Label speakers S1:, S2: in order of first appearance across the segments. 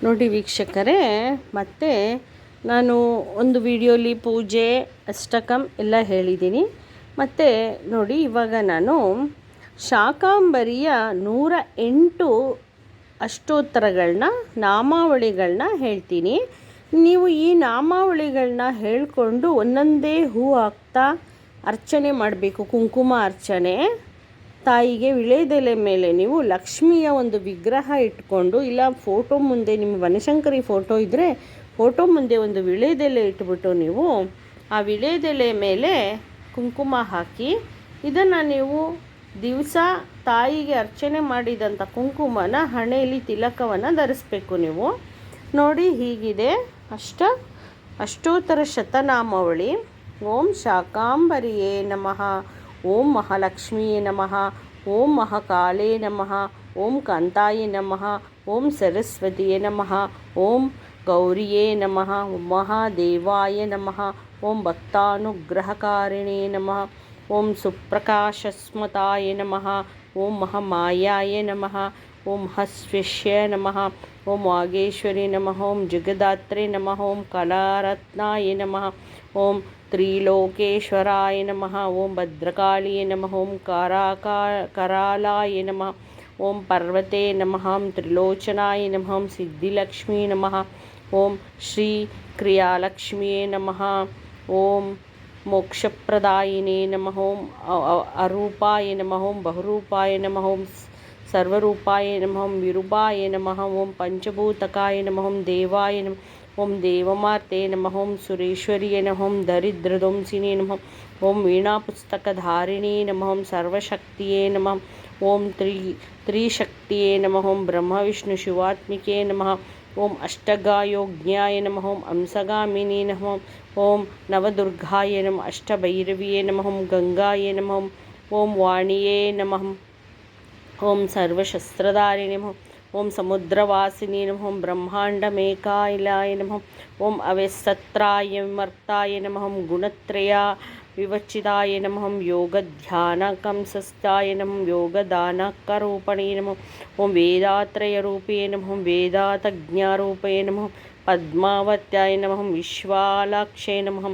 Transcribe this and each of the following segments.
S1: ನೋಡಿ ವೀಕ್ಷಕರೇ, ಮತ್ತು ನಾನು ಒಂದು ವಿಡಿಯೋಲಿ ಪೂಜೆ ಅಷ್ಟಕಂ ಎಲ್ಲ ಹೇಳಿದ್ದೀನಿ. ಮತ್ತು ನೋಡಿ, ಇವಾಗ ನಾನು ಶಾಕಾಂಬರಿಯ 108 ಅಷ್ಟೋತ್ತರಗಳನ್ನ ನಾಮಾವಳಿಗಳನ್ನ ಹೇಳ್ತೀನಿ. ನೀವು ಈ ನಾಮಾವಳಿಗಳನ್ನ ಹೇಳಿಕೊಂಡು ಒಂದೊಂದೇ ಹೂ ಹಾಕ್ತಾ ಅರ್ಚನೆ ಮಾಡಬೇಕು. ಕುಂಕುಮ ಅರ್ಚನೆ ತಾಯಿಗೆ ವಿಳೆದೆಲೆ ಮೇಲೆ ನೀವು ಲಕ್ಷ್ಮಿಯ ಒಂದು ವಿಗ್ರಹ ಇಟ್ಕೊಂಡು, ಇಲ್ಲ ಫೋಟೋ ಮುಂದೆ ನಿಮ್ಮ ಬನಶಂಕರಿ ಫೋಟೋ ಇದ್ದರೆ ಫೋಟೋ ಮುಂದೆ ಒಂದು ವಿಳೆದೆಲೆ ಇಟ್ಬಿಟ್ಟು ನೀವು ಆ ವಿಳೆದೆಲೆ ಮೇಲೆ ಕುಂಕುಮ ಹಾಕಿ, ಇದನ್ನು ನೀವು ದಿವಸ ತಾಯಿಗೆ ಅರ್ಚನೆ ಮಾಡಿದಂಥ ಕುಂಕುಮನ ಹಣೆಯಲ್ಲಿ ತಿಲಕವನ್ನು ಧರಿಸ್ಬೇಕು. ನೀವು ನೋಡಿ, ಹೀಗಿದೆ ಅಷ್ಟೋತ್ತರ ಶತನಾಮಾವಳಿ. ಓಂ ಶಾಕಾಂಬರಿಯೇ ನಮಃ, ಓಂ ಮಹಾಲಕ್ಷ್ಮಿಯೇ ನಮಃ, ಓಂ ಮಹಾಕಾಳೇ ನಮಃ, ಓಂ ಕಾಂತಾಯೇ ನಮಃ, ಓಂ ಸರಸ್ವತಿಯೇ ನಮಃ, ಓಂ ಗೌರಿಯೇ ನಮಃ, ಓಂ ಮಹಾದೇವಾಯ ನಮಃ, ಓಂ ಭಕ್ತಾನುಗ್ರಹಕಾರಿಣೇ ನಮಃ, ಓಂ ಸುಪ್ರಕಾಶಸ್ಮತಾಯ ನಮಃ, ಓಂ ಮಹಾಮಾಯಾಯ ನಮಃ, ಓಂ ಮಹಾಸ್ವೇಶ್ಯ ನಮಃ, ಓಂ ವಾಗೇಶ್ವರಿ ನಮಃ, ಓಂ ಜಗದಾತ್ರೇ ನಮಃ, ಓಂ ಕಲಾರತ್ನಾಯ ನಮಃ, ಓಂ ತ್ರಿಲೋಕೇಶ್ವರಾಯ ನಮಃ, ಓಂ ಭದ್ರಕಾಳಿಯೇ ನಮಃ, ಓಂ ಕರಾಲಾಯ ನಮಃ, ಓಂ ಪರ್ವತೆ ನಮಃ, ಓಂ ತ್ರಿಲೋಚನಾಯ ನಮಃ, ಓಂ ಸಿದ್ಧಿಲಕ್ಷ್ಮೀ ನಮಃ, ಓಂ ಶ್ರೀ ಕ್ರಿಯಾಲಕ್ಷ್ಮಿಯೇ ನಮಃ, ಓಂ ಮೋಕ್ಷಪ್ರದಾಯಿನೇ ನಮಃ, ಓಂ ಅರೂಪಾಯ ನಮಃ, ಓಂ ಬಹುರೂಪಾಯ ನಮಃ, ಓಂ ಸರ್ವರೂಪಾಯ ನಮಃ, ಓಂ ವಿರೂಪಾಯ ನಮಃ, ಓಂ ಪಂಚಭೂತಕಾಯ ನಮಃ, ಓಂ ದೇವಾಯ ನಮಃ, ಓಂ ದೇವಮಾತೆ ನಮಃ, ಓಂ ಸುರೇಶ್ವರಿಯೇ ನಮಃ, ಓಂ ದರಿದ್ರದೋಂಸಿನೇ ನಮಃ, ಓಂ ವೀಣಾಪುಸ್ತಕಧಾರಿಣೇ ನಮಃ, ಓಂ ಸರ್ವಶಕ್ತಿಯೇ ನಮಃ, ಓಂ ತ್ರಿಶಕ್ತಿಯೇ ನಮಃ, ಓಂ ಬ್ರಹ್ಮ ವಿಷ್ಣು ಶಿವಾತ್ಮಿಕೇ ನಮಃ, ಓಂ ಅಷ್ಟಗಾಯೋಜ್ಞಾಯ ನಮಃ, ಓಂ ಹಂಸಗಾಮಿನೇ ನಮಃ, ಓಂ ನವದುರ್ಗಾಯ ನಮಃ, ಅಷ್ಟಭೈರವಿಯೇ ನಮಃ, ಓಂ ಗಂಗಾಯೇ ನಮಃ, ಓಂ ವಾಣಿಯೇ ನಮಃ, ಓಂ ಸರ್ವಶಸ್ತ್ರಧಾರಿಣೇ ನಮಃ, ಓಂ ಸಮುದ್ರವಾಸಿನಿ ನಮಃ, ಓಂ ಬ್ರಹ್ಮಾಂಡಮೇಕಾಯಿಲಾಯ ನಮಃ, ಓಂ ಅವ್ಯಸತ್ರಾಯ ವಿಮರ್ತಾಯ ನಮಃ, ಓಂ ಗುಣತ್ರಯ ವಿವಚಿತಾಯ ನಮಃ, ಓಂ ಯೋಗಧ್ಯಾನಕಂಸಸ್ಥಾಯ ನಮಃ, ಯೋಗದಾನಕರೂಪಣೇ ನಮಃ, ಓಂ ವೇದಾತ್ರಯರೂಪೇ ನಮಃ, ಓಂ ವೇದಾತಜ್ಞಾರೂಪೇ ನಮಃ, ಪದ್ಮಾವತ್ಯಾಯ ನಮಃ, ವಿಶ್ವಾಲಾಕ್ಷೇ ನಮಃ,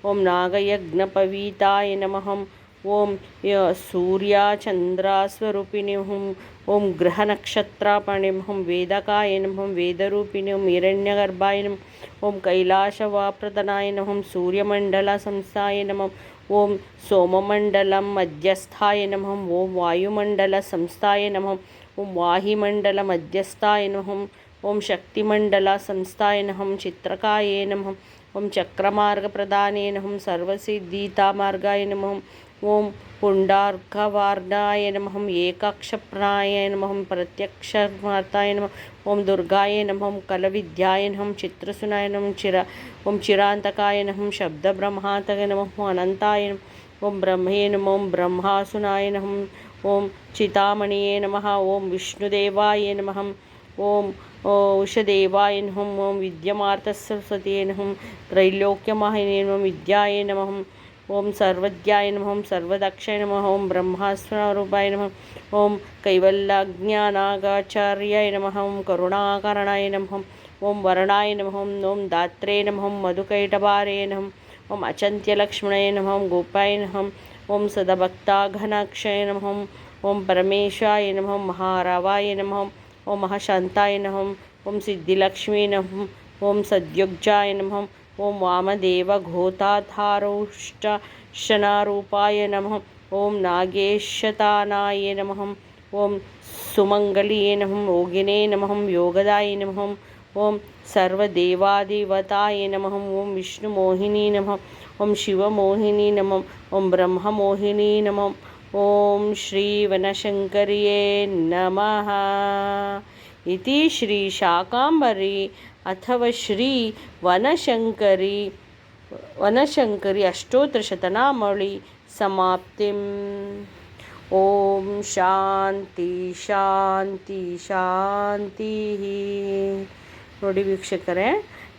S1: ಓಂ ನಾಗಯಜ್ಞಪವೀತಾಯ ನಮಃ, ಓಂ ಸೂರ್ಯಚಂದ್ರಸ್ವರೂಪಿಣಿ ನಮಃ, ಓಂ ಗ್ರಹನಕ್ಷತ್ರಾಪಣೆ ನಮಃ, ವೇದಕಾಯ ನಮಃ, ವೇದರೂಪಿಣಿ ನಮಃ, ಹಿರಣ್ಯಗರ್ಭಾಯ ನಮಃ, ಓಂ ಕೈಲಾಸವಾಪ್ರದನಾಯ ನಮಃ, ಸೂರ್ಯಮಂಡಲ ಸಂಸ್ಥಾಯ ನಮಃ, ಓಂ ಸೋಮಮಂಡಲಂ ಮಧ್ಯಸ್ಥಾಯ ನಮಃ, ಓಂ ವಾಯುಮಂಡಲ ಸಂಸ್ಥಾಯ ನಮಃ, ಓಂ ವಾಹಿಮಂಡಲ ಮಧ್ಯಸ್ಥಾಯ ನಮಃ, ಓಂ ಶಕ್ತಿಮಂಡಲ ಸಂಸ್ಥಾಯ ನಮಃ, ಚಿತ್ರಕಾಯೇ ನಮಃ, ಓಂ ಚಕ್ರಮಾರ್ಗಪ್ರದಾನೇ ನಮಃ, ಸರ್ವಸಿದ್ಧಿತಾಮಾರ್ಗಾಯ ನಮಃ, ಓಂ ಪುಂಡಾರ್ಕವಾರ್ಣಾಯ ನಮಃ, ಏಕಾಕ್ಷಪ್ರಾಯ ನಮಃ, ಪ್ರತ್ಯಕ್ಷಮಾರ್ತಾಯ ನಮಃ, ಓಂ ದುರ್ಗಾಯ ನಮಃ, ಕಲವಿದ್ಯಾಯ ನಮಃ, ಚಿತ್ರಸುನಾಯ ನಮಃ, ಓಂ ಚಿರಾಂತಕಾಯ ನಮಃ, ಶಬ್ದಬ್ರಹ್ಮಾತಕ ನಮಃ, ಅನಂತಾಯ ನಮಃ, ಓಂ ಬ್ರಹ್ಮೇ ನಮಃ, ಓಂ ಬ್ರಹ್ಮಾಸುನಾಯ ನಮಃ, ಓಂ ಚಿತಾಮಣಿಯೇ ನಮಃ, ಓಂ ವಿಷ್ಣುದೇವಾಯ ನಮಃ, ಓಂ ಉಷದೇವಾಯ ನಮಃ, ಓಂ ವಿದ್ಯಮಾರ್ಥಸರಸ್ವತಿಯೇ ನಮಃ, ತ್ರೈಲೋಕ್ಯಮಾಹಿನೇ ನಮಃ, ವಿದ್ಯಾಯ ನಮಃ, ಓಂ ಸರ್ವಜ್ಞಾಯ ನಮಃ, ಓಂ ಸರ್ವದಕ್ಷಾಯ ನಮಃ, ಓಂ ಬ್ರಹ್ಮಸ್ವರೂಪಾಯ ನಮಃ, ಓಂ ಕೈವಲ್ಯಜ್ಞಾನಾಗಾಚಾರ್ಯಾಯ ನಮಃ, ಓಂ ಕರುಣಾಕರಣಾಯ ನಮಃ, ಓಂ ವರಣಾಯ ನಮಃ, ಓಂ ದಾತ್ರೇ ನಮಃ, ಮಧುಕೈಟಭಾರೇ ನಮಃ, ಓಂ ಅಚಂತ್ಯಲಕ್ಷ್ಮಣೇ ನಮಃ, ಓಂ ಗೋಪಾಯ ನಮಃ, ಓಂ ಸದಭಕ್ತಾಘನಾಕ್ಷಯ ನಮಃ, ಓಂ ಪರಮೇಶಾಯ ನಮಃ, ಮಹಾರಾವಾಯ ನಮಃ, ಓಂ ಮಹಾಶಾಂತಾಯ ನಮಃ, ಓಂ ಸಿದ್ಧಿಲಕ್ಷ್ಮೀ ನಮಃ, ಓಂ ಸದ್ಯುಗ್ಜಾಯ ನಮಃ, ಓಂ ವಾಮದೇವಘೋತಾಧಾರೋಷ್ಟಶನಾರೂಪಾಯ ನಮಃ, ಓಂ ನಾಗೇಶತಾನಾಯ ನಮಃ, ಓಂ ಸುಮಂಗಲಿಯೇ ನಮಃ, ಯೋಗಿನೇ ನಮಃ, ಯೋಗದಾಯ ನಮಃ, ಓಂ ಸರ್ವದೇವಾಧಿವತಾಯ ನಮಃ, ಓಂ ವಿಷ್ಣುಮೋಹಿನಿ ನಮಃ, ಓಂ ಶಿವಮೋಹಿನಿ ನಮಃ, ಓಂ ಬ್ರಹ್ಮಮೋಹಿನಿ ನಮಃ, ಓಂ ಶ್ರೀ ವನಶಂಕರಿಯೇ ನಮಃ. ಇತಿ ಶ್ರೀ ಶಾಕಾಂಬರಿ ಅಥವಾ ಶ್ರೀ ವನಶಂಕರಿ ಅಷ್ಟೋತ್ತರ ಶತನಾಮಾವಳಿ ಸಮಾಪ್ತಿಂ. ಓಂ ಶಾಂತಿ ಶಾಂತಿ ಶಾಂತಿ. ನೋಡಿ ವೀಕ್ಷಕರೇ,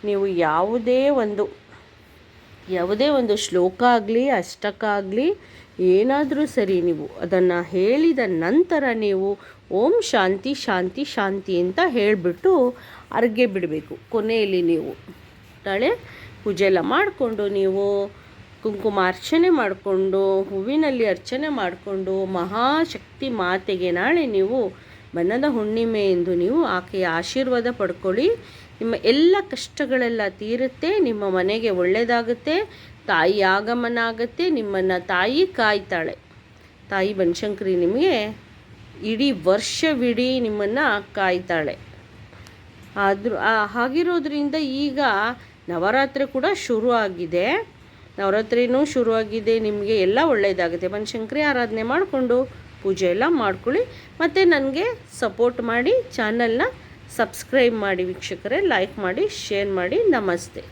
S1: ನೀವು ಯಾವುದೇ ಒಂದು ಶ್ಲೋಕ ಆಗಲಿ ಅಷ್ಟಕ ಆಗಲಿ ಏನಾದರೂ ಸರಿ ನೀವು ಅದನ್ನು ಹೇಳಿದ ನಂತರ ನೀವು ಓಂ ಶಾಂತಿ ಶಾಂತಿ ಶಾಂತಿ ಅಂತ ಹೇಳಿಬಿಟ್ಟು ಅರ್ಗೆ ಬಿಡಬೇಕು. ಕೊನೆಯಲ್ಲಿ ನೀವು ನಾಳೆ ಪೂಜೆ ಎಲ್ಲ ಮಾಡಿಕೊಂಡು ನೀವು ಕುಂಕುಮಾರ್ಚನೆ ಮಾಡಿಕೊಂಡು ಹೂವಿನಲ್ಲಿ ಅರ್ಚನೆ ಮಾಡಿಕೊಂಡು ಮಹಾಶಕ್ತಿ ಮಾತೆಗೆ ನಾಳೆ ನೀವು ಬಣ್ಣದ ಹುಣ್ಣಿಮೆ ಎಂದು ನೀವು ಆಕೆಯ ಆಶೀರ್ವಾದ ಪಡ್ಕೊಳ್ಳಿ. ನಿಮ್ಮ ಎಲ್ಲ ಕಷ್ಟಗಳೆಲ್ಲ ತೀರುತ್ತೆ, ನಿಮ್ಮ ಮನೆಗೆ ಒಳ್ಳೆಯದಾಗುತ್ತೆ, ತಾಯಿ ಆಗಮನ ಆಗುತ್ತೆ, ನಿಮ್ಮನ್ನು ತಾಯಿ ಕಾಯ್ತಾಳೆ. ತಾಯಿ ಬನಶಂಕರಿ ನಿಮಗೆ ಇಡೀ ವರ್ಷವಿಡೀ ನಿಮ್ಮನ್ನು ಕಾಯ್ತಾಳೆ. ಆದರೂ ಹಾಗಿರೋದ್ರಿಂದ ಈಗ ನವರಾತ್ರಿ ಕೂಡ ಶುರು ಆಗಿದೆ, ನವರಾತ್ರಿನೂ ಶುರುವಾಗಿದೆ. ನಿಮಗೆ ಎಲ್ಲ ಒಳ್ಳೆಯದಾಗುತ್ತೆ. ಬನಶಂಕರಿ ಆರಾಧನೆ ಮಾಡಿಕೊಂಡು ಪೂಜೆ ಎಲ್ಲ ಮಾಡ್ಕೊಳ್ಳಿ. ಮತ್ತು ನನಗೆ ಸಪೋರ್ಟ್ ಮಾಡಿ, ಚಾನಲ್ನ ಸಬ್ಸ್ಕ್ರೈಬ್ ಮಾಡಿ ವೀಕ್ಷಕರೇ, ಲೈಕ್ ಮಾಡಿ, ಶೇರ್ ಮಾಡಿ. ನಮಸ್ತೆ.